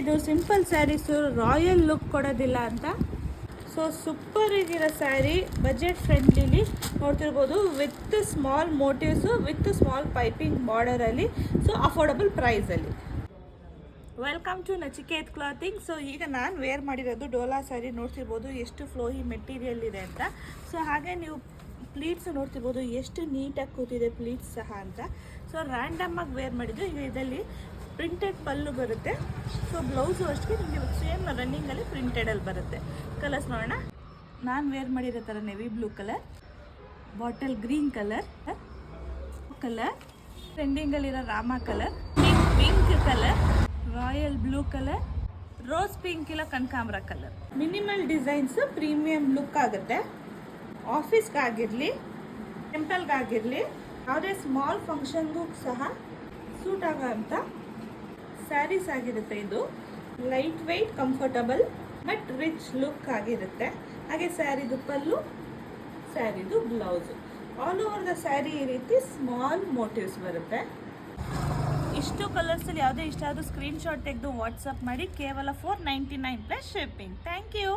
ಹೇಳಿದ್ದು simple saris royal look ಕೊಡೋದಿಲ್ಲ ಅಂತ. ಸೊ ಸೂಪರ್ ಆಗಿರೋ ಸ್ಯಾರಿ ಬಜೆಟ್ ಫ್ರೆಂಡ್ಲಿಲಿ ನೋಡ್ತಿರ್ಬೋದು, with small motifs, with small piping ಬಾರ್ಡರಲ್ಲಿ, ಸೊ ಅಫೋರ್ಡಬಲ್ ಪ್ರೈಸಲ್ಲಿ. Welcome to Nachiket clothing. So ಈಗ ನಾನು ವೇರ್ ಮಾಡಿರೋದು ಡೋಲಾ ಸ್ಯಾರಿ. ನೋಡ್ತಿರ್ಬೋದು ಎಷ್ಟು ಫ್ಲೋಯಿ ಮೆಟೀರಿಯಲ್ ಇದೆ ಅಂತ. ಸೊ ಹಾಗೆ ನೀವು ಪ್ಲೀಟ್ಸ್ ನೋಡ್ತಿರ್ಬೋದು ಎಷ್ಟು ನೀಟಾಗಿ ಕೂತಿದೆ ಪ್ಲೀಟ್ಸ್ ಸಹ ಅಂತ. ಸೊ ರ್ಯಾಂಡಮ್ ಆಗಿ ವೇರ್ ಮಾಡಿದ್ದು. ಈಗ ಇದರಲ್ಲಿ ಪ್ರಿಂಟೆಡ್ ಪಲ್ಲು ಬರುತ್ತೆ. ಸೊ ಬ್ಲೌಸು ಅಷ್ಟೇ ನಿಮಗೆ ಸೇಮ್ ರನ್ನಿಂಗಲ್ಲಿ ಪ್ರಿಂಟೆಡಲ್ಲಿ ಬರುತ್ತೆ. ಕಲರ್ಸ್ ನೋಡೋಣ. ನಾನು ವೇರ್ ಮಾಡಿರೋ ಥರ navy blue colour, bottle green colour, ಟ್ರೆಂಡಿಂಗಲ್ಲಿರೋ Rama colour, pink colour, royal blue colour, rose pink ಇಲ್ಲ ಕನಕಾಂಬರ colour. Minimal designs premium look ಆಗುತ್ತೆ. ಆಫೀಸ್ಗಾಗಿರಲಿ, ಟೆಂಪಲ್ಗಾಗಿರಲಿ, ಯಾವುದೇ ಸ್ಮಾಲ್ ಫಂಕ್ಷನ್ಗೂ ಸಹ ಸೂಟ್ ಆಗೋಂಥ ಸ್ಯಾರೀಸ್ ಆಗಿರುತ್ತೆ. ಇದು light weight, comfortable but rich look ಆಗಿರುತ್ತೆ. ಹಾಗೆ ಸ್ಯಾರಿದು ಪಲ್ಲು, ಸ್ಯಾರಿದು blouse, all over the sari ಈ ರೀತಿ ಸ್ಮಾಲ್ ಮೋಟಿವ್ಸ್ ಬರುತ್ತೆ. ಇಷ್ಟು ಕಲರ್ಸಲ್ಲಿ ಯಾವುದೇ ಇಷ್ಟ ಆದರೂ ಸ್ಕ್ರೀನ್ಶಾಟ್ ತೆಗೆದು ವಾಟ್ಸಪ್ ಮಾಡಿ. ಕೇವಲ $499 ಪ್ಲಸ್ ಶಿಪ್ಪಿಂಗ್. Thank you.